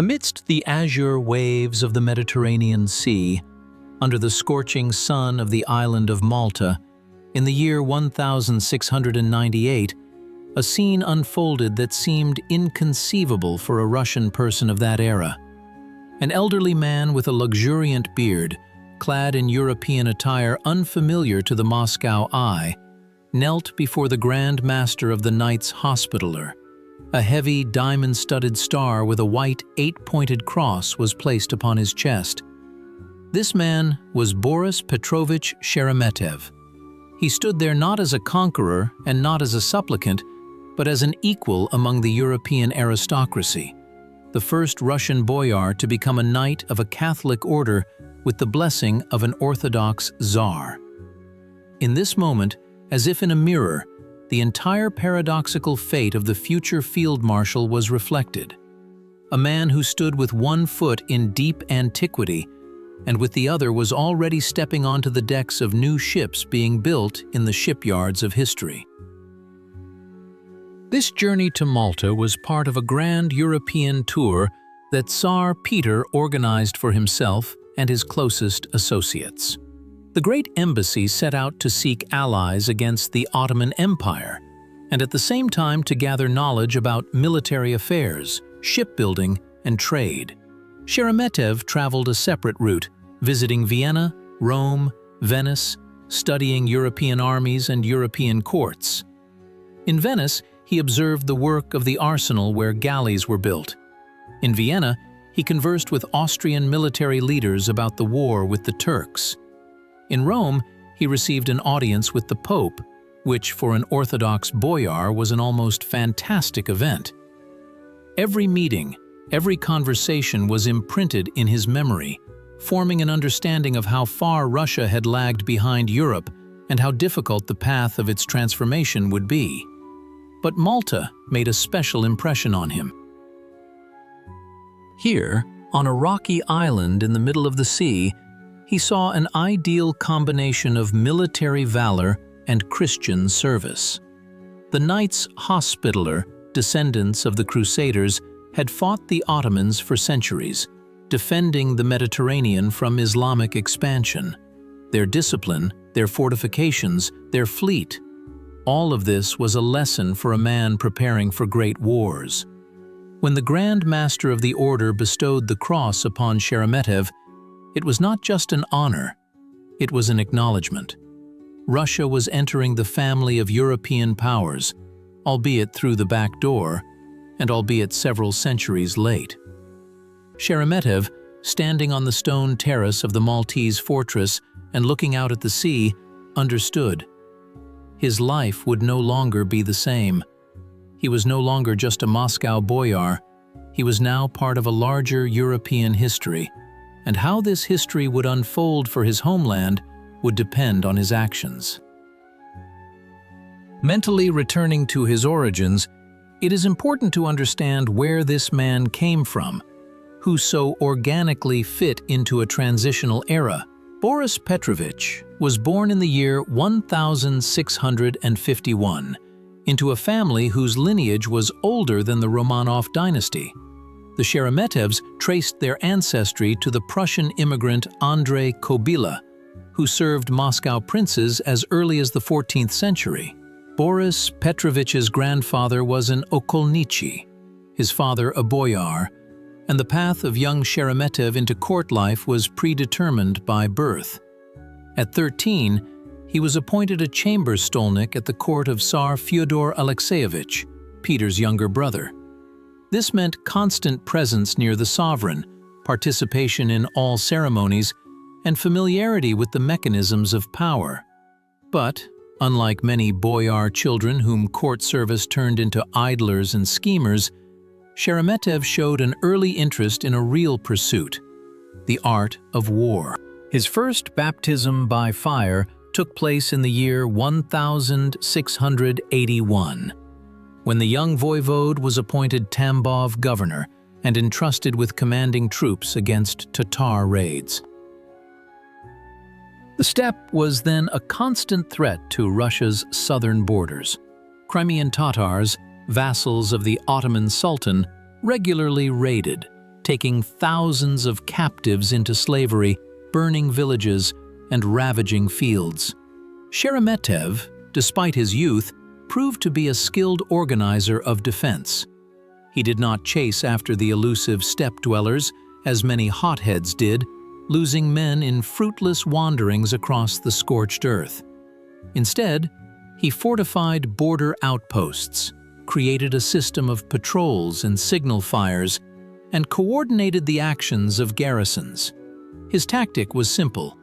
Amidst the azure waves of the Mediterranean Sea, under the scorching sun of the island of Malta, in the year 1698, a scene unfolded that seemed inconceivable for a Russian person of that era. An elderly man with a luxuriant beard, clad in European attire unfamiliar to the Moscow eye, knelt before the Grand Master of the Knights Hospitaller. A heavy, diamond-studded star with a white, eight-pointed cross was placed upon his chest. This man was Boris Petrovich Sheremetev. He stood there not as a conqueror and not as a supplicant, but as an equal among the European aristocracy, the first Russian boyar to become a knight of a Catholic order with the blessing of an Orthodox Tsar. In this moment, as if in a mirror, the entire paradoxical fate of the future field marshal was reflected. A man who stood with one foot in deep antiquity and with the other was already stepping onto the decks of new ships being built in the shipyards of history. This journey to Malta was part of a grand European tour that Tsar Peter organized for himself and his closest associates. The great embassy set out to seek allies against the Ottoman Empire, and at the same time to gather knowledge about military affairs, shipbuilding, and trade. Sheremetev traveled a separate route, visiting Vienna, Rome, Venice, studying European armies and European courts. In Venice, he observed the work of the arsenal where galleys were built. In Vienna, he conversed with Austrian military leaders about the war with the Turks. In Rome, he received an audience with the Pope, which for an Orthodox boyar was an almost fantastic event. Every meeting, every conversation was imprinted in his memory, forming an understanding of how far Russia had lagged behind Europe and how difficult the path of its transformation would be. But Malta made a special impression on him. Here, on a rocky island in the middle of the sea, he saw an ideal combination of military valor and Christian service. The Knights Hospitaller, descendants of the Crusaders, had fought the Ottomans for centuries, defending the Mediterranean from Islamic expansion. Their discipline, their fortifications, their fleet, all of this was a lesson for a man preparing for great wars. When the Grand Master of the Order bestowed the cross upon Sheremetev, it was not just an honor, it was an acknowledgement. Russia was entering the family of European powers, albeit through the back door, and albeit several centuries late. Sheremetev, standing on the stone terrace of the Maltese fortress and looking out at the sea, understood. His life would no longer be the same. He was no longer just a Moscow boyar, he was now part of a larger European history, and how this history would unfold for his homeland would depend on his actions. Mentally returning to his origins, it is important to understand where this man came from, who so organically fit into a transitional era. Boris Petrovich was born in the year 1651 into a family whose lineage was older than the Romanov dynasty. The Sheremetevs traced their ancestry to the Prussian immigrant Andrei Kobila, who served Moscow princes as early as the 14th century. Boris Petrovich's grandfather was an okolnichi, his father a boyar, and the path of young Sheremetev into court life was predetermined by birth. At 13, he was appointed a chamber stolnik at the court of Tsar Fyodor Alexeyevich, Peter's younger brother. This meant constant presence near the sovereign, participation in all ceremonies, and familiarity with the mechanisms of power. But, unlike many boyar children whom court service turned into idlers and schemers, Sheremetev showed an early interest in a real pursuit, the art of war. His first baptism by fire took place in the year 1681, when the young voivode was appointed Tambov governor and entrusted with commanding troops against Tatar raids. The steppe was then a constant threat to Russia's southern borders. Crimean Tatars, vassals of the Ottoman Sultan, regularly raided, taking thousands of captives into slavery, burning villages, and ravaging fields. Sheremetev, despite his youth, proved to be a skilled organizer of defense. He did not chase after the elusive steppe dwellers, as many hotheads did, losing men in fruitless wanderings across the scorched earth. Instead, he fortified border outposts, created a system of patrols and signal fires, and coordinated the actions of garrisons. His tactic was simple: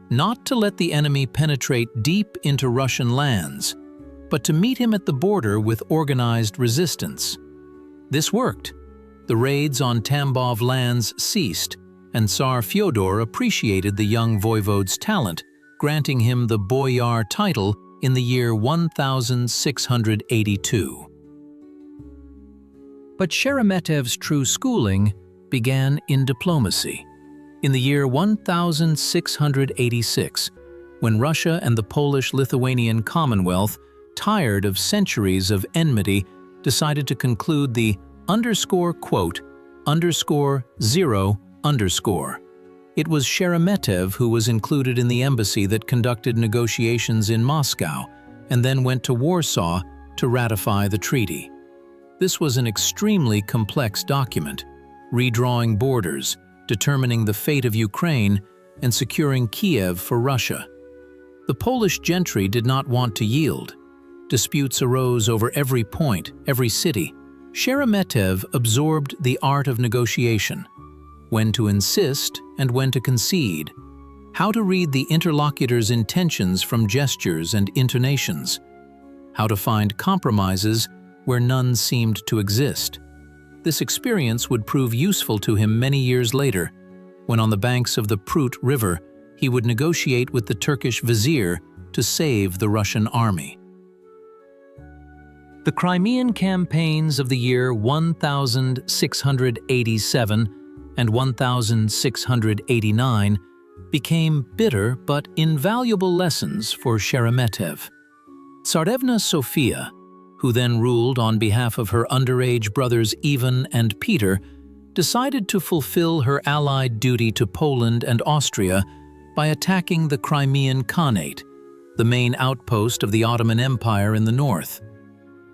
not to let the enemy penetrate deep into Russian lands, but to meet him at the border with organized resistance. This worked. The raids on Tambov lands ceased, and Tsar Fyodor appreciated the young voivode's talent, granting him the boyar title in the year 1682. But Sheremetev's true schooling began in diplomacy. In the year 1686, when Russia and the Polish-Lithuanian Commonwealth, tired of centuries of enmity, decided to conclude the _quote, _0_. It was Sheremetev who was included in the embassy that conducted negotiations in Moscow and then went to Warsaw to ratify the treaty. This was an extremely complex document, redrawing borders, determining the fate of Ukraine, and securing Kiev for Russia. The Polish gentry did not want to yield. Disputes arose over every point, every city. Sheremetev absorbed the art of negotiation, when to insist and when to concede, how to read the interlocutor's intentions from gestures and intonations, how to find compromises where none seemed to exist. This experience would prove useful to him many years later, when on the banks of the Prut River he would negotiate with the Turkish vizier to save the Russian army. The Crimean campaigns of the year 1687 and 1689 became bitter but invaluable lessons for Sheremetev. Tsarevna Sophia, who then ruled on behalf of her underage brothers Ivan and Peter, decided to fulfill her allied duty to Poland and Austria by attacking the Crimean Khanate, the main outpost of the Ottoman Empire in the north.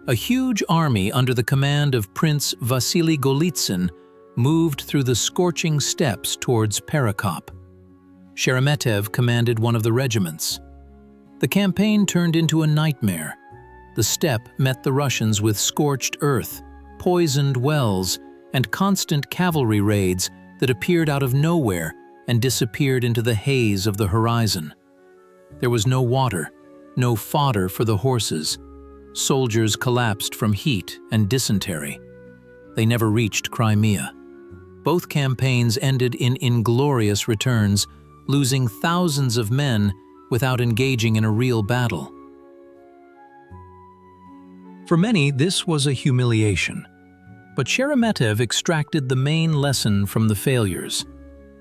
A huge army under the command of Prince Vasily Golitsyn moved through the scorching steppes towards Perekop. Sheremetev commanded one of the regiments. The campaign turned into a nightmare. The steppe met the Russians with scorched earth, poisoned wells, and constant cavalry raids that appeared out of nowhere and disappeared into the haze of the horizon. There was no water, no fodder for the horses. Soldiers collapsed from heat and dysentery. They never reached Crimea. Both campaigns ended in inglorious returns, losing thousands of men without engaging in a real battle. For many, this was a humiliation. But Sheremetev extracted the main lesson from the failures.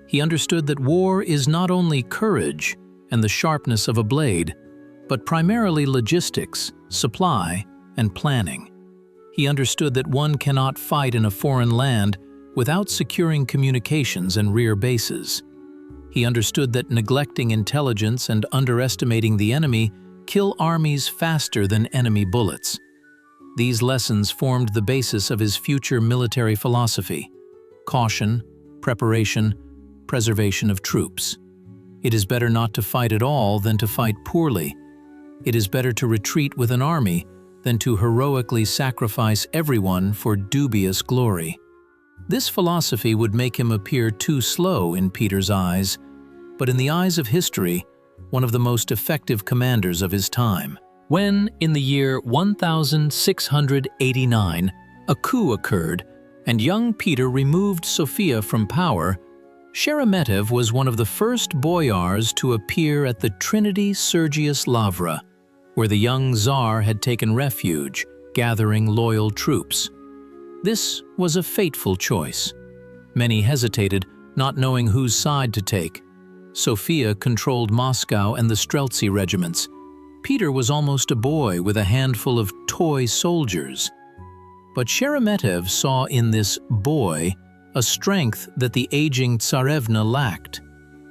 He understood that war is not only courage and the sharpness of a blade, but primarily logistics, supply, and planning. He understood that one cannot fight in a foreign land without securing communications and rear bases. He understood that neglecting intelligence and underestimating the enemy kill armies faster than enemy bullets. These lessons formed the basis of his future military philosophy: caution, preparation, preservation of troops. It is better not to fight at all than to fight poorly. It is better to retreat with an army than to heroically sacrifice everyone for dubious glory. This philosophy would make him appear too slow in Peter's eyes, but in the eyes of history, one of the most effective commanders of his time. When, in the year 1689, a coup occurred and young Peter removed Sophia from power, Sheremetev was one of the first boyars to appear at the Trinity Sergius Lavra, where the young Tsar had taken refuge, gathering loyal troops. This was a fateful choice. Many hesitated, not knowing whose side to take. Sophia controlled Moscow and the Streltsy regiments. Peter was almost a boy with a handful of toy soldiers. But Sheremetev saw in this boy a strength that the aging Tsarevna lacked.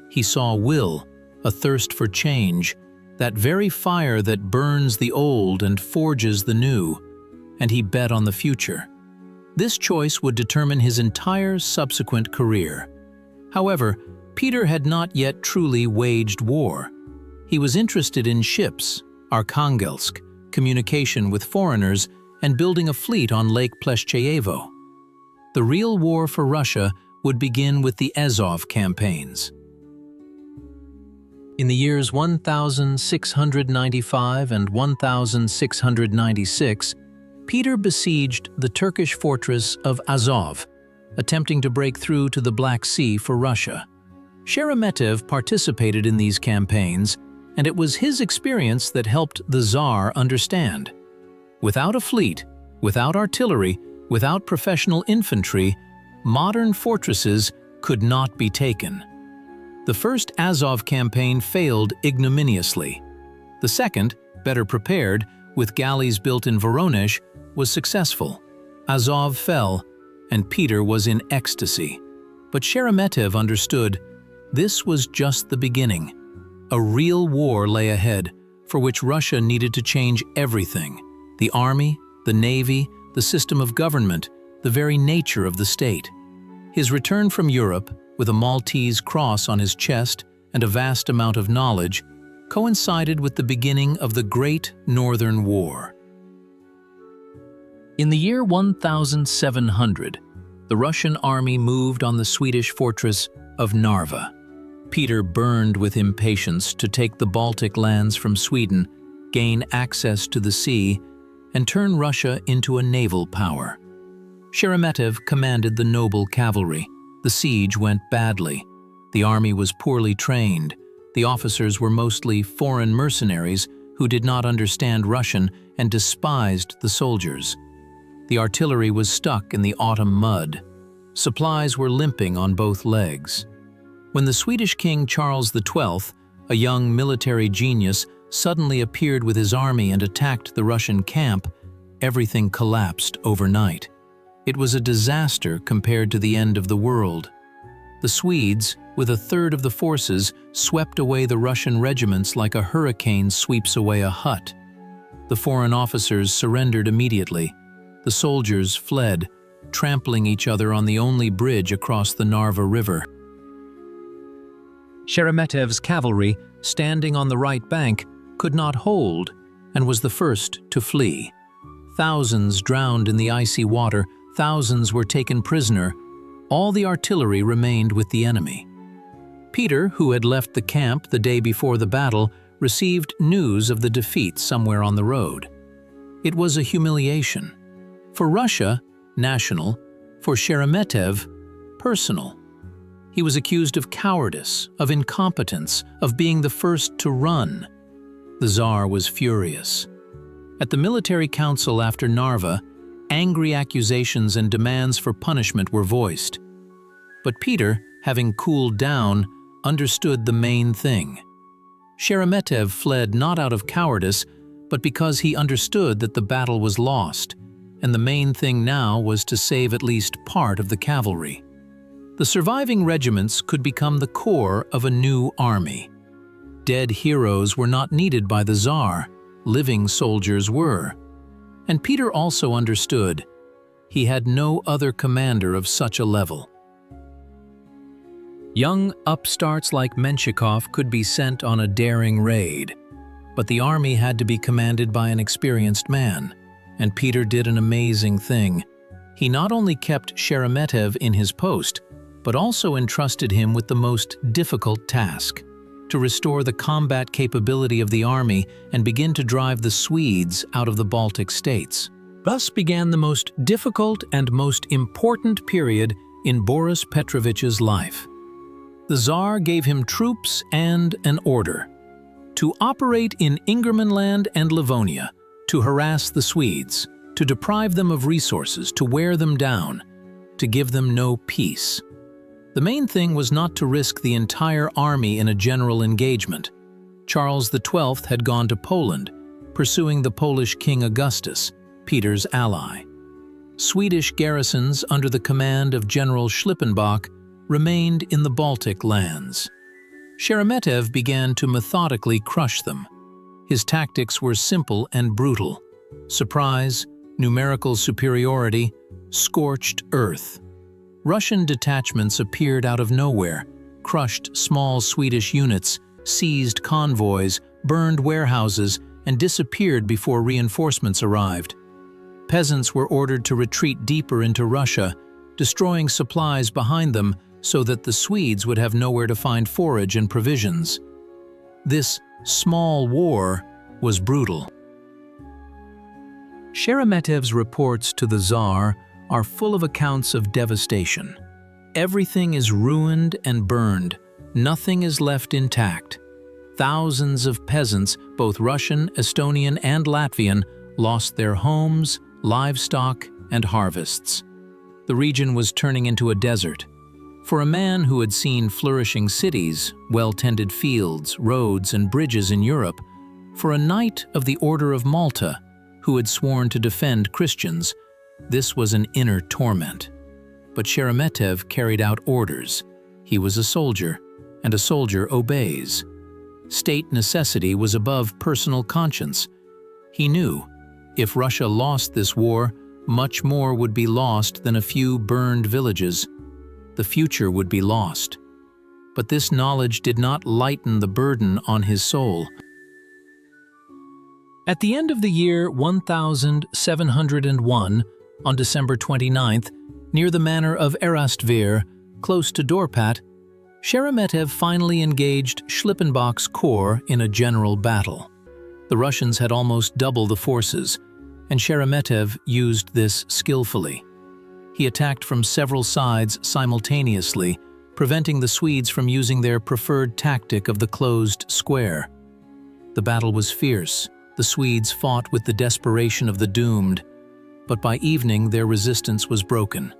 He saw will, a thirst for change, that very fire that burns the old and forges the new, and he bet on the future. This choice would determine his entire subsequent career. However, Peter had not yet truly waged war. He was interested in ships, Arkhangelsk, communication with foreigners, and building a fleet on Lake Pleshcheyevo. The real war for Russia would begin with the Azov campaigns. In the years 1695 and 1696, Peter besieged the Turkish fortress of Azov, attempting to break through to the Black Sea for Russia. Sheremetev participated in these campaigns, and it was his experience that helped the Tsar understand. Without a fleet, without artillery, without professional infantry, modern fortresses could not be taken. The first Azov campaign failed ignominiously. The second, better prepared, with galleys built in Voronezh, was successful. Azov fell, and Peter was in ecstasy. But Sheremetev understood this was just the beginning. A real war lay ahead, for which Russia needed to change everything: the army, the navy, the system of government, the very nature of the state. His return from Europe, with a Maltese cross on his chest and a vast amount of knowledge, coincided with the beginning of the Great Northern War. In the year 1700, the Russian army moved on the Swedish fortress of Narva. Peter burned with impatience to take the Baltic lands from Sweden, gain access to the sea, and turn Russia into a naval power. Sheremetev commanded the noble cavalry. The siege went badly. The army was poorly trained. The officers were mostly foreign mercenaries who did not understand Russian and despised the soldiers. The artillery was stuck in the autumn mud. Supplies were limping on both legs. When the Swedish King Charles XII, a young military genius, suddenly appeared with his army and attacked the Russian camp, everything collapsed overnight. It was a disaster compared to the end of the world. The Swedes, with a third of the forces, swept away the Russian regiments like a hurricane sweeps away a hut. The foreign officers surrendered immediately. The soldiers fled, trampling each other on the only bridge across the Narva River. Sheremetev's cavalry, standing on the right bank, could not hold and was the first to flee. Thousands drowned in the icy water, thousands were taken prisoner. All the artillery remained with the enemy. Peter, who had left the camp the day before the battle, received news of the defeat somewhere on the road. It was a humiliation. For Russia, national; for Sheremetev, personal. He was accused of cowardice, of incompetence, of being the first to run. The Tsar was furious. At the military council after Narva, angry accusations and demands for punishment were voiced. But Peter, having cooled down, understood the main thing. Sheremetev fled not out of cowardice, but because he understood that the battle was lost, and the main thing now was to save at least part of the cavalry. The surviving regiments could become the core of a new army. Dead heroes were not needed by the Tsar, living soldiers were. And Peter also understood he had no other commander of such a level. Young upstarts like Menshikov could be sent on a daring raid, but the army had to be commanded by an experienced man, and Peter did an amazing thing. He not only kept Sheremetev in his post, but also entrusted him with the most difficult task: to restore the combat capability of the army and begin to drive the Swedes out of the Baltic states. Thus began the most difficult and most important period in Boris Petrovich's life. The Tsar gave him troops and an order: to operate in Ingermanland and Livonia, to harass the Swedes, to deprive them of resources, to wear them down, to give them no peace. The main thing was not to risk the entire army in a general engagement. Charles XII had gone to Poland, pursuing the Polish King Augustus, Peter's ally. Swedish garrisons under the command of General Schlippenbach remained in the Baltic lands. Sheremetev began to methodically crush them. His tactics were simple and brutal: surprise, numerical superiority, scorched earth. Russian detachments appeared out of nowhere, crushed small Swedish units, seized convoys, burned warehouses, and disappeared before reinforcements arrived. Peasants were ordered to retreat deeper into Russia, destroying supplies behind them so that the Swedes would have nowhere to find forage and provisions. This small war was brutal. Sheremetev's reports to the Tsar are full of accounts of devastation. Everything is ruined and burned. Nothing is left intact. Thousands of peasants, both Russian, Estonian, and Latvian, lost their homes, livestock, and harvests. The region was turning into a desert. For a man who had seen flourishing cities, well-tended fields, roads, and bridges in Europe, for a knight of the Order of Malta who had sworn to defend Christians, this was an inner torment. But Sheremetev carried out orders. He was a soldier, and a soldier obeys. State necessity was above personal conscience. He knew, if Russia lost this war, much more would be lost than a few burned villages. The future would be lost. But this knowledge did not lighten the burden on his soul. At the end of the year 1701, on December 29th, near the manor of Erastvir, close to Dorpat, Sheremetev finally engaged Schlippenbach's corps in a general battle. The Russians had almost double the forces, and Sheremetev used this skillfully. He attacked from several sides simultaneously, preventing the Swedes from using their preferred tactic of the closed square. The battle was fierce. The Swedes fought with the desperation of the doomed, but by evening their resistance was broken.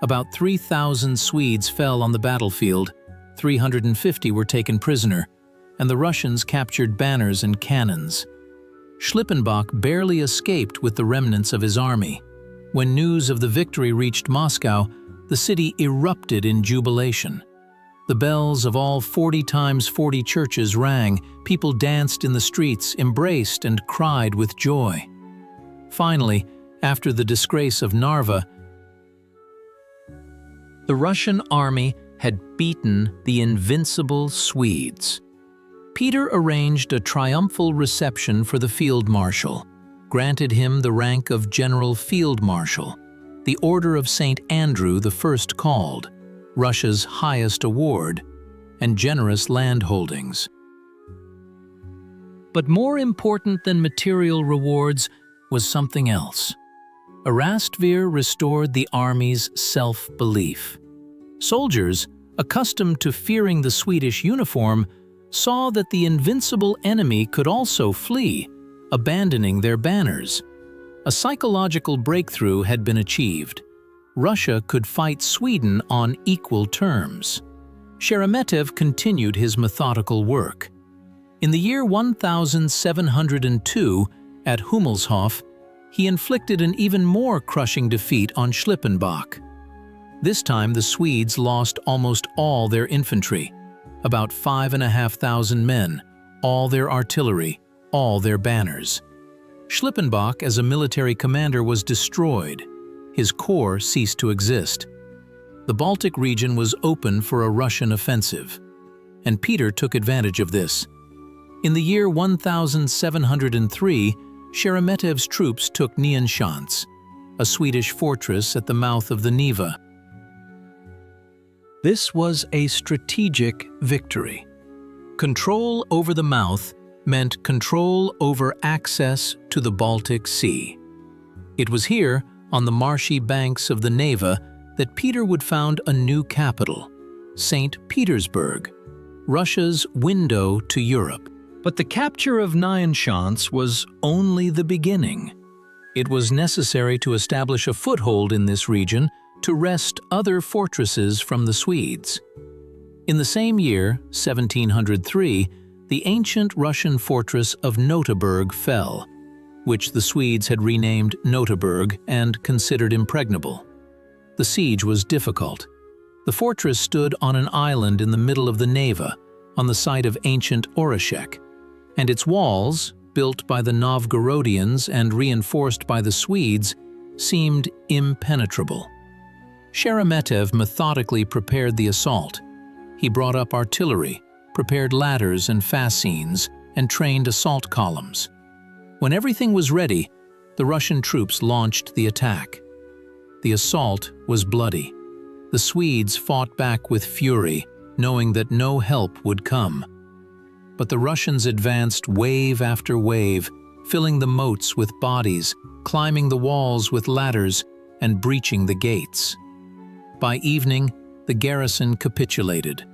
About 3,000 Swedes fell on the battlefield, 350 were taken prisoner, and the Russians captured banners and cannons. Schlippenbach barely escaped with the remnants of his army. When news of the victory reached Moscow, the city erupted in jubilation. The bells of all 40 times 40 churches rang, people danced in the streets, embraced and cried with joy. Finally, after the disgrace of Narva, the Russian army had beaten the invincible Swedes. Peter arranged a triumphal reception for the field marshal, granted him the rank of general field marshal, the Order of St. Andrew the First called, Russia's highest award, and generous land holdings. But more important than material rewards was something else. Erastvir restored the army's self-belief. Soldiers, accustomed to fearing the Swedish uniform, saw that the invincible enemy could also flee, abandoning their banners. A psychological breakthrough had been achieved. Russia could fight Sweden on equal terms. Sheremetev continued his methodical work. In the year 1702, at Hummelshof, he inflicted an even more crushing defeat on Schlippenbach. This time the Swedes lost almost all their infantry, about 5,500 men, all their artillery, all their banners. Schlippenbach as a military commander was destroyed. His corps ceased to exist. The Baltic region was open for a Russian offensive, and Peter took advantage of this. In the year 1703, Sheremetev's troops took Nyenskans, a Swedish fortress at the mouth of the Neva. This was a strategic victory. Control over the mouth meant control over access to the Baltic Sea. It was here, on the marshy banks of the Neva, that Peter would found a new capital, St. Petersburg, Russia's window to Europe. But the capture of Nyenskans was only the beginning. It was necessary to establish a foothold in this region to wrest other fortresses from the Swedes. In the same year, 1703, the ancient Russian fortress of Notaburg fell. which the Swedes had renamed Noteberg and considered impregnable. The siege was difficult. The fortress stood on an island in the middle of the Neva, on the site of ancient Orishek, and its walls, built by the Novgorodians and reinforced by the Swedes, seemed impenetrable. Sheremetev methodically prepared the assault. He brought up artillery, prepared ladders and fascines, and trained assault columns. When everything was ready, the Russian troops launched the attack. The assault was bloody. The Swedes fought back with fury, knowing that no help would come. But the Russians advanced wave after wave, filling the moats with bodies, climbing the walls with ladders, and breaching the gates. By evening, the garrison capitulated.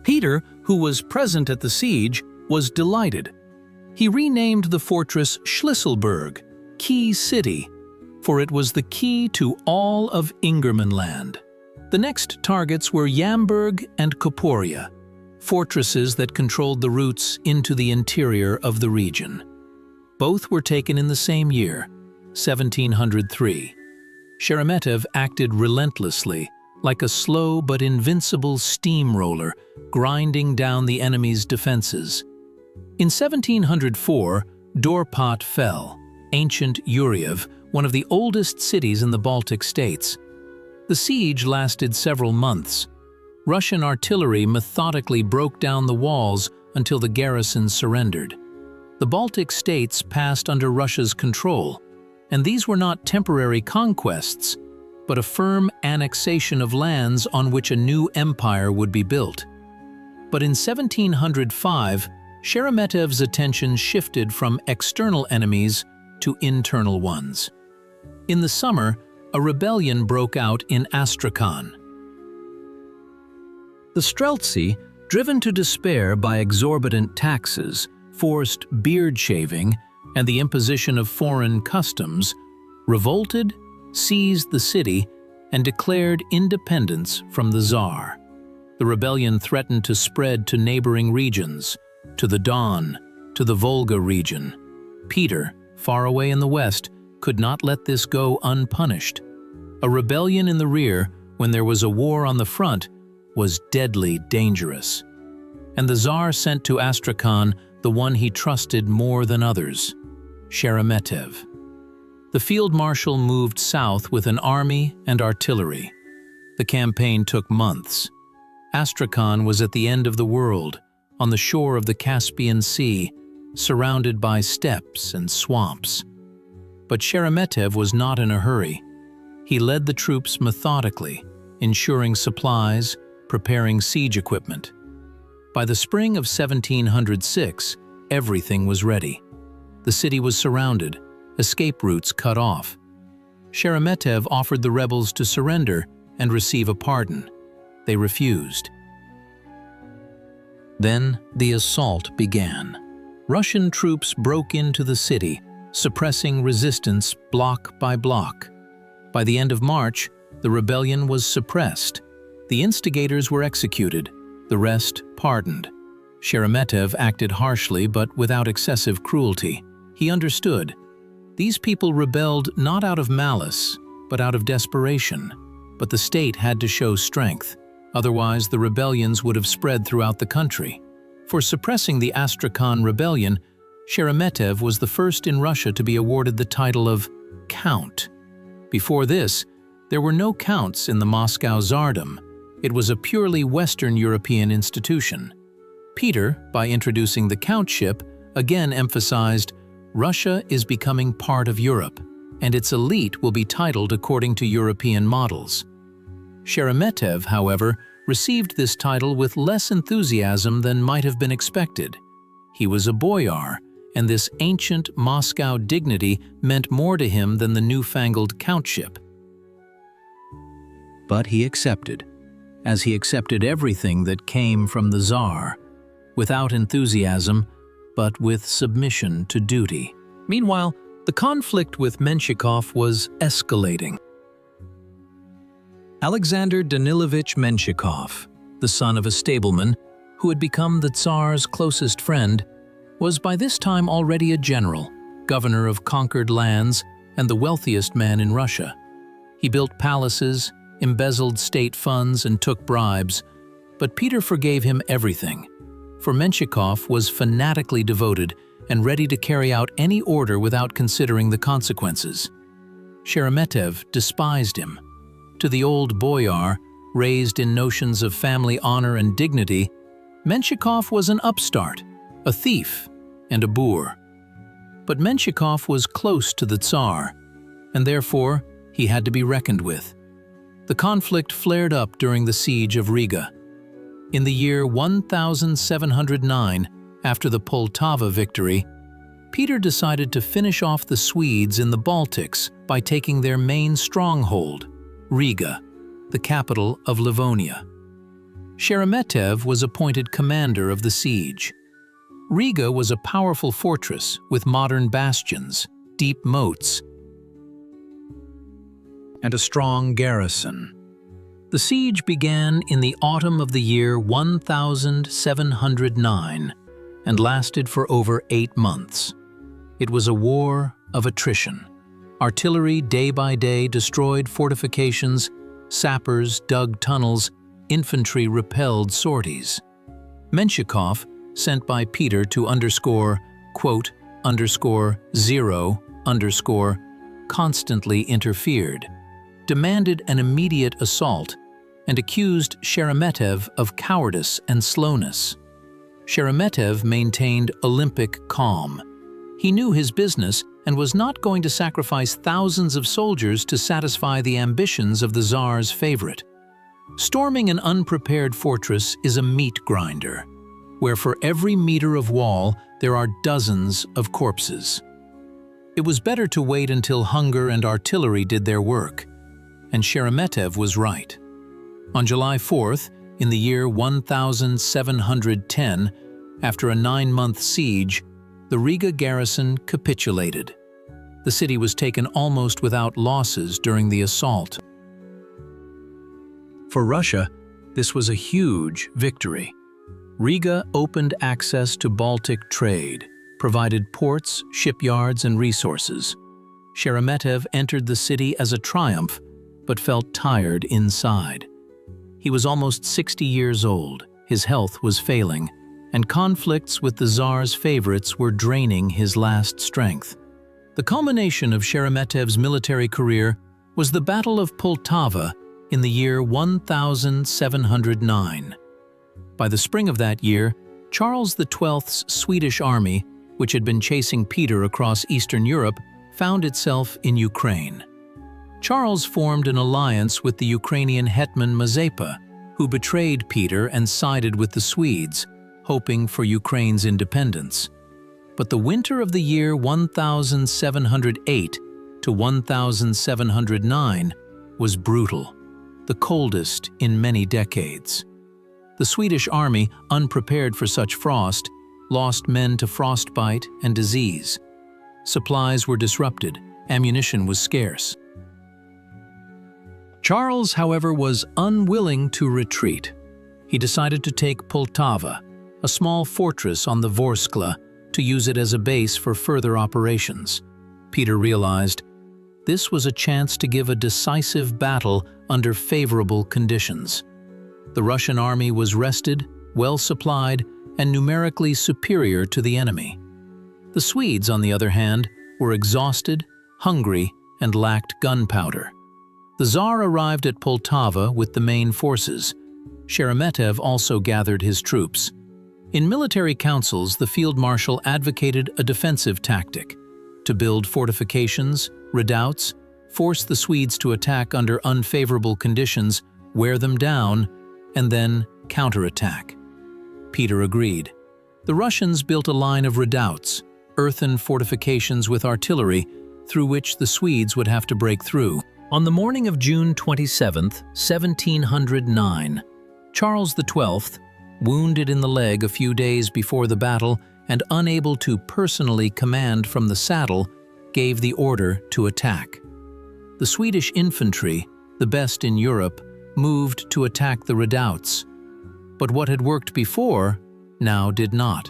Peter, who was present at the siege, was delighted. He renamed the fortress Schlisselburg, Key City, for it was the key to all of Ingermanland. The next targets were Yamburg and Koporia, fortresses that controlled the routes into the interior of the region. Both were taken in the same year, 1703. Sheremetev acted relentlessly, like a slow but invincible steamroller, grinding down the enemy's defenses. In 1704, Dorpat fell, ancient Yuriev, one of the oldest cities in the Baltic states. The siege lasted several months. Russian artillery methodically broke down the walls until the garrison surrendered. The Baltic states passed under Russia's control, and these were not temporary conquests, but a firm annexation of lands on which a new empire would be built. But in 1705, Sheremetev's attention shifted from external enemies to internal ones. In the summer, a rebellion broke out in Astrakhan. The Streltsy, driven to despair by exorbitant taxes, forced beard shaving, and the imposition of foreign customs, revolted, seized the city, and declared independence from the Tsar. The rebellion threatened to spread to neighboring regions, to the Don, to the Volga region. Peter, far away in the west, could not let this go unpunished. A rebellion in the rear, when there was a war on the front, was deadly dangerous. And the Tsar sent to Astrakhan the one he trusted more than others, Sheremetev. The field marshal moved south with an army and artillery. The campaign took months. Astrakhan was at the end of the world, on the shore of the Caspian Sea, surrounded by steppes and swamps. But Sheremetev was not in a hurry. He led the troops methodically, ensuring supplies, preparing siege equipment. By the spring of 1706, everything was ready. The city was surrounded, escape routes cut off. Sheremetev offered the rebels to surrender and receive a pardon. They refused. Then the assault began. Russian troops broke into the city, suppressing resistance block by block. By the end of March, the rebellion was suppressed. The instigators were executed, the rest pardoned. Sheremetev acted harshly but without excessive cruelty. He understood. These people rebelled not out of malice, but out of desperation. But the state had to show strength. Otherwise, the rebellions would have spread throughout the country. For suppressing the Astrakhan rebellion, Sheremetev was the first in Russia to be awarded the title of Count. Before this, there were no counts in the Moscow Tsardom. It was a purely Western European institution. Peter, by introducing the countship, again emphasized, Russia is becoming part of Europe, and its elite will be titled according to European models. Sheremetev, however, received this title with less enthusiasm than might have been expected. He was a boyar, and this ancient Moscow dignity meant more to him than the newfangled countship. But he accepted, as he accepted everything that came from the Tsar, without enthusiasm, but with submission to duty. Meanwhile, the conflict with Menshikov was escalating. Alexander Danilovich Menshikov, the son of a stableman who had become the Tsar's closest friend, was by this time already a general, governor of conquered lands, and the wealthiest man in Russia. He built palaces, embezzled state funds, and took bribes, but Peter forgave him everything, for Menshikov was fanatically devoted and ready to carry out any order without considering the consequences. Sheremetev despised him. To the old boyar, raised in notions of family honor and dignity, Menshikov was an upstart, a thief, and a boor. But Menshikov was close to the Tsar, and therefore he had to be reckoned with. The conflict flared up during the siege of Riga. In the year 1709, after the Poltava victory, Peter decided to finish off the Swedes in the Baltics by taking their main stronghold, Riga, the capital of Livonia. Sheremetev was appointed commander of the siege. Riga was a powerful fortress with modern bastions, deep moats, and a strong garrison. The siege began in the autumn of the year 1709 and lasted for over 8 months. It was a war of attrition. Artillery day by day destroyed fortifications, sappers dug tunnels, infantry repelled sorties. Menshikov, sent by Peter to _0_, constantly interfered, demanded an immediate assault, and accused Sheremetev of cowardice and slowness. Sheremetev maintained Olympic calm. He knew his business and was not going to sacrifice thousands of soldiers to satisfy the ambitions of the Tsar's favorite. Storming an unprepared fortress is a meat grinder, where for every meter of wall there are dozens of corpses. It was better to wait until hunger and artillery did their work, and Sheremetev was right. On July 4th, in the year 1710, after a 9-month siege, the Riga garrison capitulated. The city was taken almost without losses during the assault. For Russia, this was a huge victory. Riga opened access to Baltic trade, provided ports, shipyards, and resources. Sheremetev entered the city as a triumph, but felt tired inside. He was almost 60 years old, his health was failing, and conflicts with the Tsar's favorites were draining his last strength. The culmination of Sheremetev's military career was the Battle of Poltava in the year 1709. By the spring of that year, Charles XII's Swedish army, which had been chasing Peter across Eastern Europe, found itself in Ukraine. Charles formed an alliance with the Ukrainian hetman Mazepa, who betrayed Peter and sided with the Swedes, hoping for Ukraine's independence. But the winter of the year 1708 to 1709 was brutal, the coldest in many decades. The Swedish army, unprepared for such frost, lost men to frostbite and disease. Supplies were disrupted, ammunition was scarce. Charles, however, was unwilling to retreat. He decided to take Poltava, a small fortress on the Vorskla, to use it as a base for further operations. Peter realized this was a chance to give a decisive battle under favorable conditions. The Russian army was rested, well supplied, and numerically superior to the enemy. The Swedes, on the other hand, were exhausted, hungry, and lacked gunpowder. The Tsar arrived at Poltava with the main forces. Sheremetev also gathered his troops. In military councils, the field marshal advocated a defensive tactic: to build fortifications, redoubts, force the Swedes to attack under unfavorable conditions, wear them down, and then counterattack. Peter agreed. The Russians built a line of redoubts, earthen fortifications with artillery, through which the Swedes would have to break through. On the morning of June 27, 1709, Charles XII, wounded in the leg a few days before the battle and unable to personally command from the saddle, gave the order to attack. The Swedish infantry, the best in Europe, moved to attack the redoubts. But what had worked before now did not.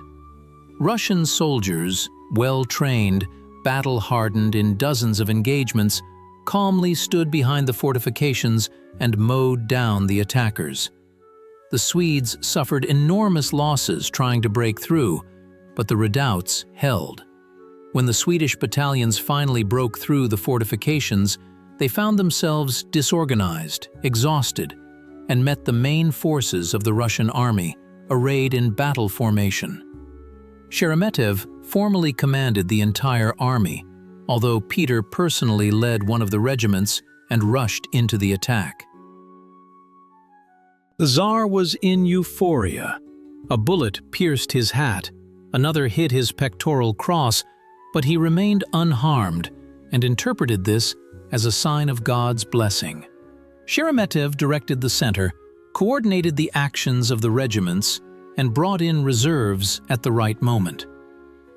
Russian soldiers, well-trained, battle-hardened in dozens of engagements, calmly stood behind the fortifications and mowed down the attackers. The Swedes suffered enormous losses trying to break through, but the redoubts held. When the Swedish battalions finally broke through the fortifications, they found themselves disorganized, exhausted, and met the main forces of the Russian army, arrayed in battle formation. Sheremetev formally commanded the entire army, although Peter personally led one of the regiments and rushed into the attack. The Tsar was in euphoria. A bullet pierced his hat, another hit his pectoral cross, but he remained unharmed and interpreted this as a sign of God's blessing. Sheremetev directed the center, coordinated the actions of the regiments, and brought in reserves at the right moment.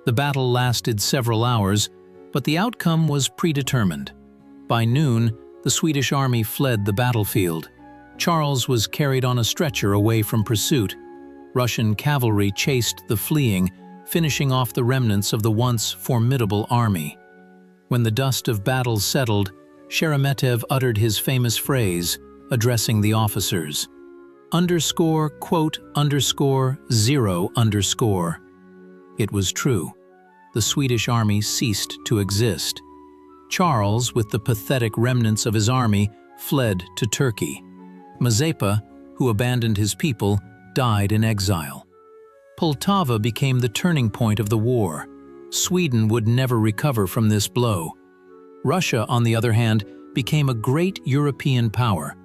The battle lasted several hours, but the outcome was predetermined. By noon, the Swedish army fled the battlefield. Charles was carried on a stretcher away from pursuit. Russian cavalry chased the fleeing, finishing off the remnants of the once formidable army. When the dust of battle settled, Sheremetev uttered his famous phrase, addressing the officers, _"0_." It was true. The Swedish army ceased to exist. Charles, with the pathetic remnants of his army, fled to Turkey. Mazepa, who abandoned his people, died in exile. Poltava became the turning point of the war. Sweden would never recover from this blow. Russia, on the other hand, became a great European power,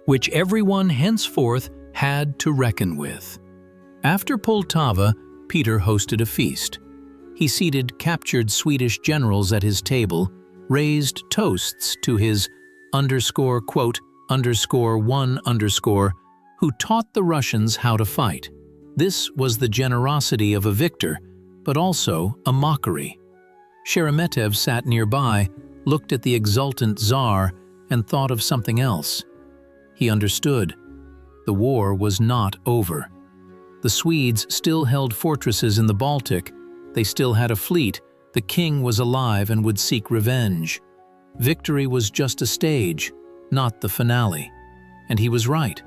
which everyone henceforth had to reckon with. After Poltava, Peter hosted a feast. He seated captured Swedish generals at his table, raised toasts to his _"one_", who taught the Russians how to fight. This was the generosity of a victor, but also a mockery. Sheremetev sat nearby, looked at the exultant Tsar, and thought of something else. He understood. The war was not over. The Swedes still held fortresses in the Baltic. They still had a fleet. The king was alive and would seek revenge. Victory was just a stage, not the finale. And he was right.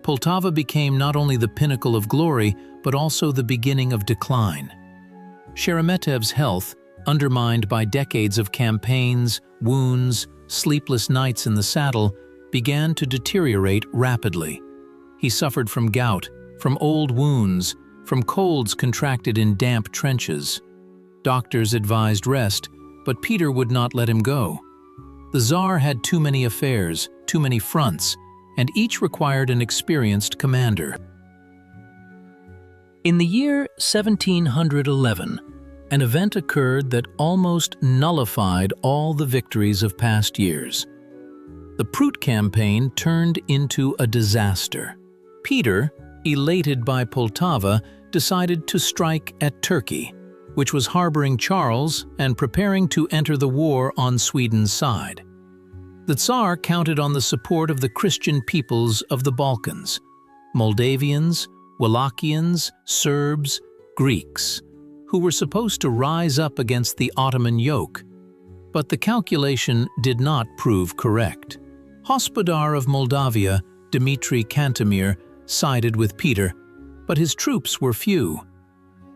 Poltava became not only the pinnacle of glory, but also the beginning of decline. Sheremetev's health, undermined by decades of campaigns, wounds, sleepless nights in the saddle, began to deteriorate rapidly. He suffered from gout, from old wounds, from colds contracted in damp trenches. Doctors advised rest, but Peter would not let him go. The Tsar had too many affairs, too many fronts, and each required an experienced commander. In the year 1711, an event occurred that almost nullified all the victories of past years. The Prut campaign turned into a disaster. Peter, elated by Poltava, decided to strike at Turkey, which was harboring Charles and preparing to enter the war on Sweden's side. The Tsar counted on the support of the Christian peoples of the Balkans, Moldavians, Wallachians, Serbs, Greeks, who were supposed to rise up against the Ottoman yoke. But the calculation did not prove correct. Hospodar of Moldavia, Dmitry Cantemir, sided with Peter, but his troops were few.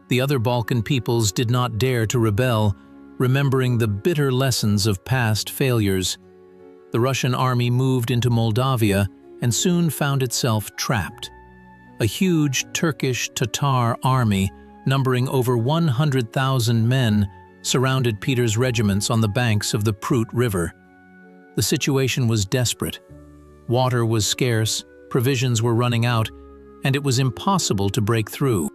The other Balkan peoples did not dare to rebel, remembering the bitter lessons of past failures. The Russian army moved into Moldavia and soon found itself trapped. A huge Turkish Tatar army, numbering over 100,000 men, surrounded Peter's regiments on the banks of the Prut River. The situation was desperate. Water was scarce, provisions were running out, and it was impossible to break through.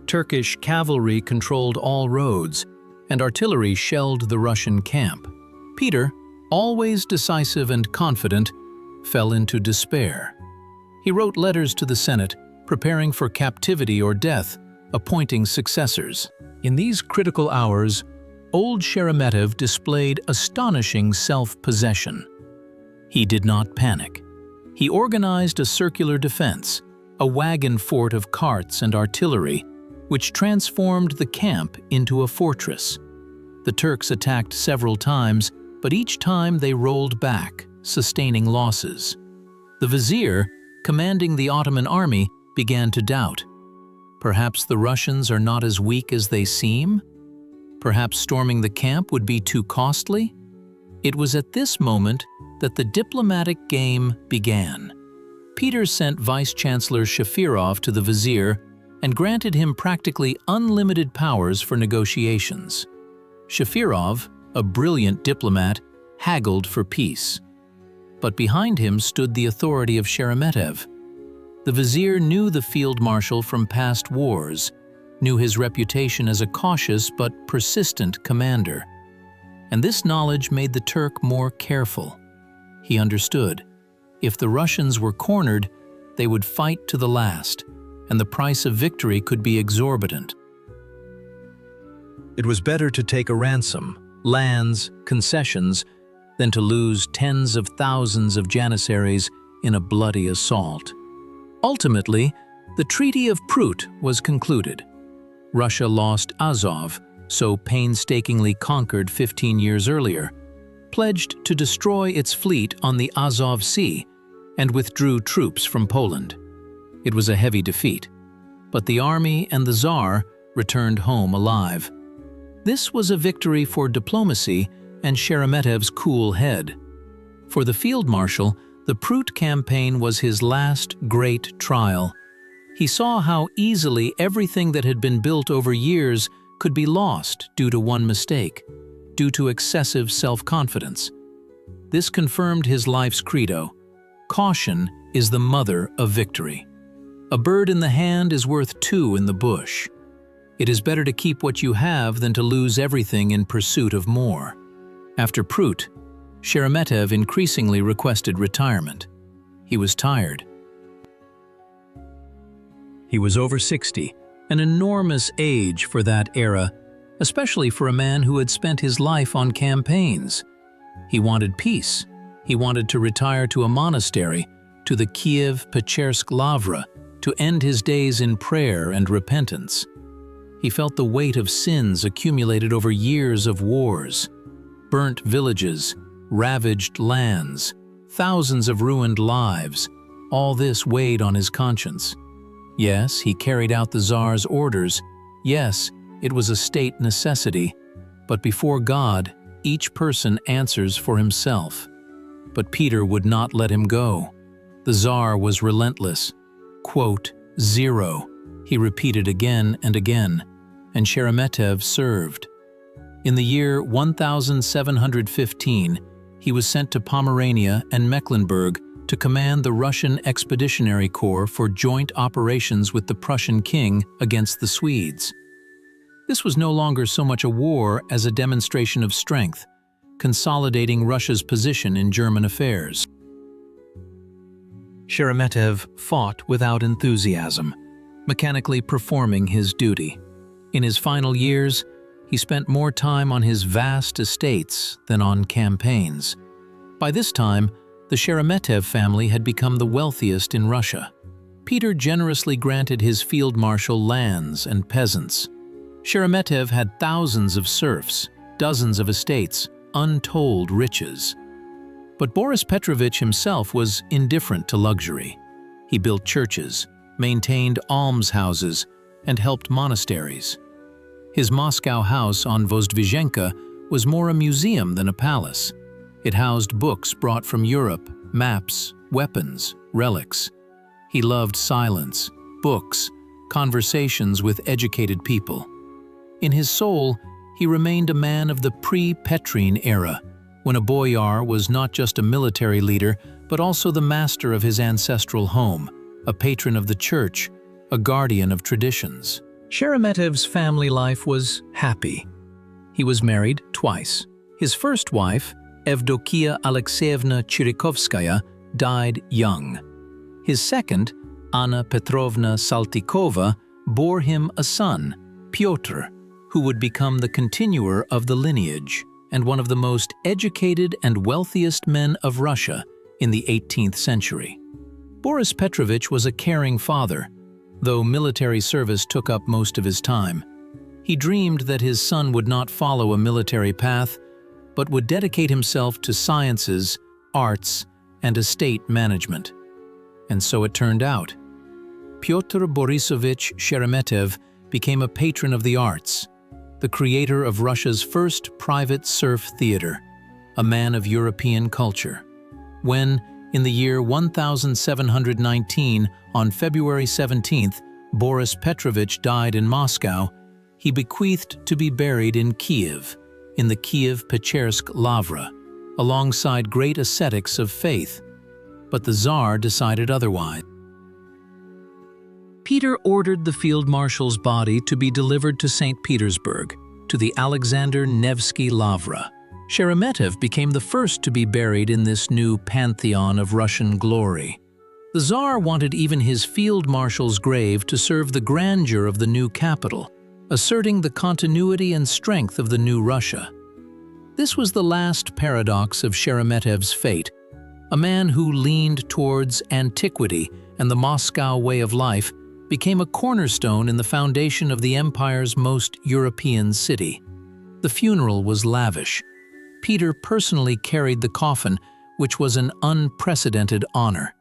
Turkish cavalry controlled all roads, and artillery shelled the Russian camp. Peter, always decisive and confident, fell into despair. He wrote letters to the Senate, preparing for captivity or death, appointing successors. In these critical hours, old Sheremetev displayed astonishing self-possession. He did not panic. He organized a circular defense, a wagon fort of carts and artillery, which transformed the camp into a fortress. The Turks attacked several times, but each time they rolled back, sustaining losses. The vizier, commanding the Ottoman army, began to doubt. Perhaps the Russians are not as weak as they seem? Perhaps storming the camp would be too costly? It was at this moment that the diplomatic game began. Peter sent Vice-Chancellor Shafirov to the vizier and granted him practically unlimited powers for negotiations. Shafirov, a brilliant diplomat, haggled for peace. But behind him stood the authority of Sheremetev. The vizier knew the field marshal from past wars, knew his reputation as a cautious but persistent commander. And this knowledge made the Turk more careful. He understood, if the Russians were cornered, they would fight to the last, and the price of victory could be exorbitant. It was better to take a ransom, lands, concessions, than to lose tens of thousands of janissaries in a bloody assault. Ultimately, the Treaty of Prut was concluded. Russia lost Azov, so painstakingly conquered 15 years earlier, pledged to destroy its fleet on the Azov Sea, and withdrew troops from Poland. It was a heavy defeat, but the army and the Tsar returned home alive. This was a victory for diplomacy and Sheremetev's cool head. For the field marshal, the Prut campaign was his last great trial. He saw how easily everything that had been built over years could be lost due to one mistake, due to excessive self-confidence. This confirmed his life's credo: caution is the mother of victory. A bird in the hand is worth two in the bush. It is better to keep what you have than to lose everything in pursuit of more. After Prut, Sheremetev increasingly requested retirement. He was tired. He was over 60, an enormous age for that era, especially for a man who had spent his life on campaigns. He wanted peace. He wanted to retire to a monastery, to the Kiev-Pechersk Lavra, to end his days in prayer and repentance. He felt the weight of sins accumulated over years of wars. Burnt villages, ravaged lands, thousands of ruined lives, all this weighed on his conscience. Yes, he carried out the Tsar's orders. Yes, it was a state necessity. But before God, each person answers for himself. But Peter would not let him go. The Tsar was relentless. Quote, "Zero," he repeated again and again, and Sheremetev served. In the year 1715, he was sent to Pomerania and Mecklenburg to command the Russian Expeditionary Corps for joint operations with the Prussian king against the Swedes. This was no longer so much a war as a demonstration of strength, consolidating Russia's position in German affairs. Sheremetev fought without enthusiasm, mechanically performing his duty. In his final years, he spent more time on his vast estates than on campaigns. By this time, the Sheremetev family had become the wealthiest in Russia. Peter generously granted his field marshal lands and peasants. Sheremetev had thousands of serfs, dozens of estates, untold riches. But Boris Petrovich himself was indifferent to luxury. He built churches, maintained almshouses, and helped monasteries. His Moscow house on Vozdvizhenka was more a museum than a palace. It housed books brought from Europe, maps, weapons, relics. He loved silence, books, conversations with educated people. In his soul, he remained a man of the pre-Petrine era, when a boyar was not just a military leader, but also the master of his ancestral home, a patron of the church, a guardian of traditions. Sheremetev's family life was happy. He was married twice. His first wife, Evdokia Alexeyevna Chirikovskaya, died young. His second, Anna Petrovna Saltykova, bore him a son, Pyotr, who would become the continuer of the lineage and one of the most educated and wealthiest men of Russia in the 18th century. Boris Petrovich was a caring father, though military service took up most of his time. He dreamed that his son would not follow a military path, but would dedicate himself to sciences, arts, and estate management. And so it turned out. Pyotr Borisovich Sheremetev became a patron of the arts, the creator of Russia's first private serf theater, a man of European culture. When, in the year 1719, on February 17th, Boris Petrovich died in Moscow, he bequeathed to be buried in Kiev, in the Kiev-Pechersk Lavra, alongside great ascetics of faith. But the Tsar decided otherwise. Peter ordered the field marshal's body to be delivered to St. Petersburg, to the Alexander Nevsky Lavra. Sheremetev became the first to be buried in this new pantheon of Russian glory. The Tsar wanted even his field marshal's grave to serve the grandeur of the new capital, asserting the continuity and strength of the new Russia. This was the last paradox of Sheremetev's fate, a man who leaned towards antiquity and the Moscow way of life became a cornerstone in the foundation of the empire's most European city. The funeral was lavish. Peter personally carried the coffin, which was an unprecedented honor.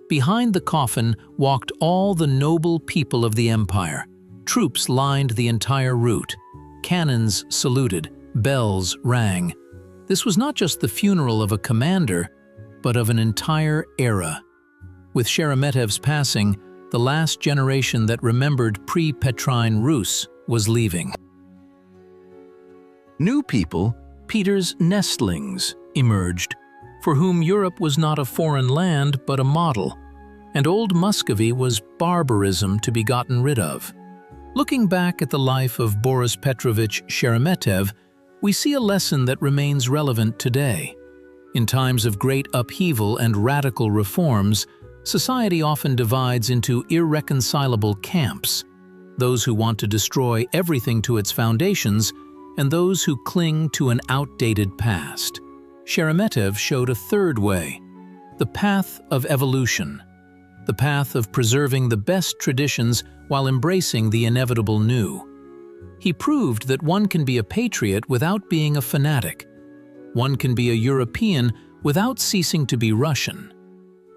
Behind the coffin walked all the noble people of the empire. Troops lined the entire route. Cannons saluted, bells rang. This was not just the funeral of a commander, but of an entire era. With Sheremetev's passing, the last generation that remembered pre-Petrine Rus was leaving. New people, Peter's nestlings, emerged, for whom Europe was not a foreign land but a model, and old Muscovy was barbarism to be gotten rid of. Looking back at the life of Boris Petrovich Sheremetev, we see a lesson that remains relevant today. In times of great upheaval and radical reforms, society often divides into irreconcilable camps, those who want to destroy everything to its foundations and those who cling to an outdated past. Sheremetev showed a third way, the path of evolution, the path of preserving the best traditions while embracing the inevitable new. He proved that one can be a patriot without being a fanatic. One can be a European without ceasing to be Russian.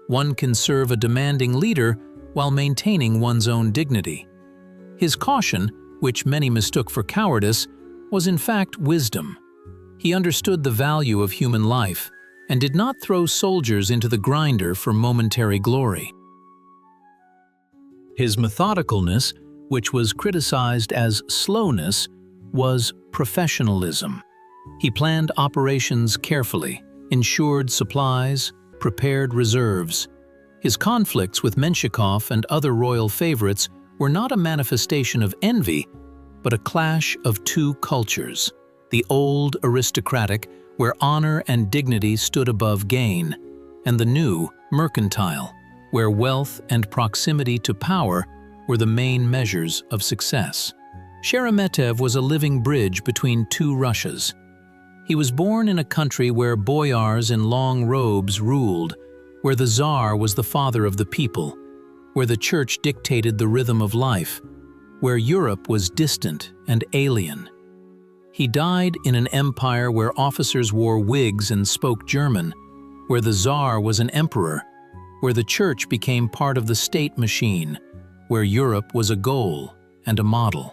One can serve a demanding leader while maintaining one's own dignity. His caution, which many mistook for cowardice, was in fact wisdom. He understood the value of human life and did not throw soldiers into the grinder for momentary glory. His methodicalness, which was criticized as slowness, was professionalism. He planned operations carefully, ensured supplies, prepared reserves. His conflicts with Menshikov and other royal favorites were not a manifestation of envy, but a clash of two cultures, the old aristocratic, where honor and dignity stood above gain, and the new mercantile, where wealth and proximity to power were the main measures of success. Sheremetev was a living bridge between two Russias. He was born in a country where boyars in long robes ruled, where the Tsar was the father of the people, where the church dictated the rhythm of life, where Europe was distant and alien. He died in an empire where officers wore wigs and spoke German, where the Tsar was an emperor, where the church became part of the state machine, where Europe was a goal and a model.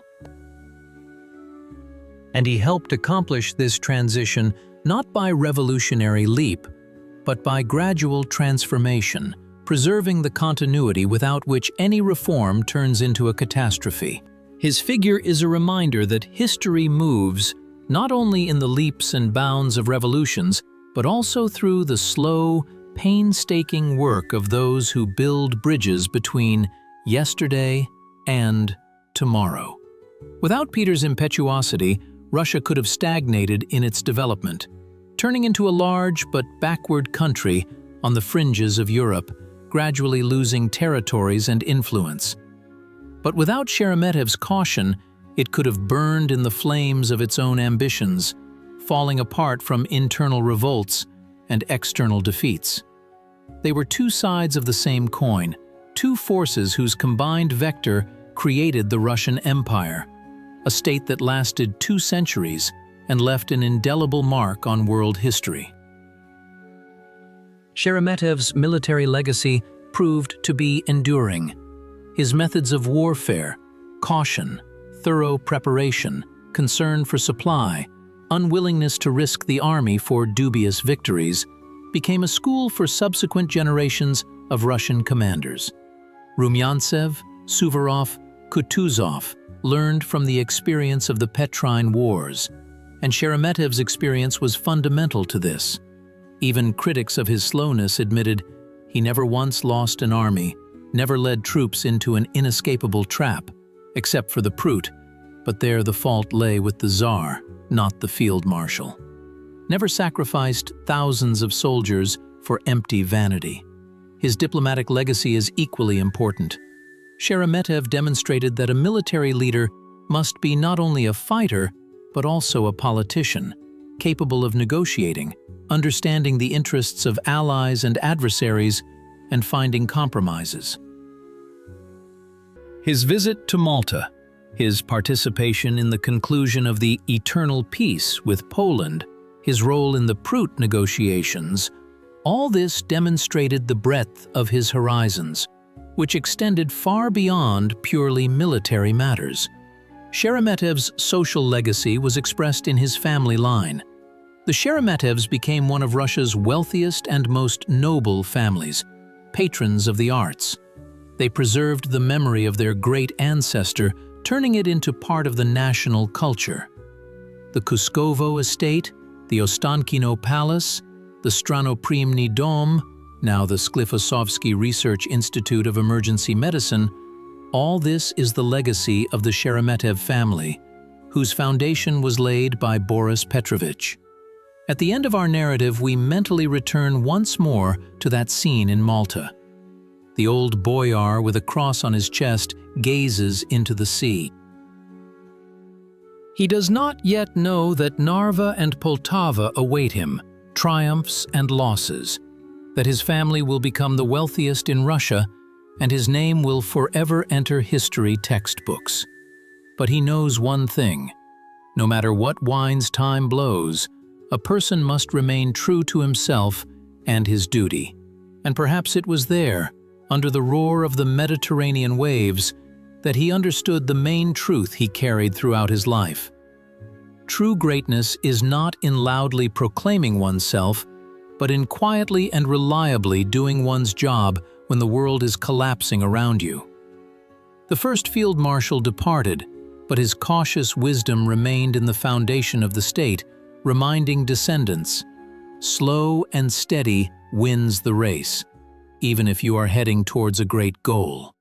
And he helped accomplish this transition not by revolutionary leap, but by gradual transformation, preserving the continuity without which any reform turns into a catastrophe. His figure is a reminder that history moves not only in the leaps and bounds of revolutions, but also through the slow, painstaking work of those who build bridges between yesterday and tomorrow. Without Peter's impetuosity, Russia could have stagnated in its development, turning into a large but backward country on the fringes of Europe, gradually losing territories and influence. But without Sheremetev's caution, it could have burned in the flames of its own ambitions, falling apart from internal revolts and external defeats. They were two sides of the same coin, two forces whose combined vector created the Russian Empire, a state that lasted 2 centuries and left an indelible mark on world history. Sheremetev's military legacy proved to be enduring. His methods of warfare, caution, thorough preparation, concern for supply, unwillingness to risk the army for dubious victories, became a school for subsequent generations of Russian commanders. Rumyantsev, Suvorov, Kutuzov learned from the experience of the Petrine Wars, and Sheremetev's experience was fundamental to this. Even critics of his slowness admitted he never once lost an army, never led troops into an inescapable trap, except for the Prut, but there the fault lay with the Tsar, not the field marshal. Never sacrificed thousands of soldiers for empty vanity. His diplomatic legacy is equally important. Sheremetev demonstrated that a military leader must be not only a fighter, but also a politician, capable of negotiating, understanding the interests of allies and adversaries, and finding compromises. His visit to Malta, his participation in the conclusion of the eternal peace with Poland, his role in the Prut negotiations, all this demonstrated the breadth of his horizons, which extended far beyond purely military matters. Sheremetev's social legacy was expressed in his family line. The Sheremetevs became one of Russia's wealthiest and most noble families, patrons of the arts. They preserved the memory of their great ancestor, turning it into part of the national culture. The Kuskovo estate, the Ostankino Palace, the Stranoprimny Dom, now the Sklifosovsky Research Institute of Emergency Medicine, all this is the legacy of the Sheremetev family, whose foundation was laid by Boris Petrovich. At the end of our narrative, we mentally return once more to that scene in Malta. The old boyar with a cross on his chest gazes into the sea. He does not yet know that Narva and Poltava await him, triumphs and losses, that his family will become the wealthiest in Russia, and his name will forever enter history textbooks. But he knows one thing: no matter what winds time blows, a person must remain true to himself and his duty. And perhaps it was there, under the roar of the Mediterranean waves, that he understood the main truth he carried throughout his life. True greatness is not in loudly proclaiming oneself, but in quietly and reliably doing one's job when the world is collapsing around you. The first field marshal departed, but his cautious wisdom remained in the foundation of the state, reminding descendants, slow and steady wins the race, even if you are heading towards a great goal.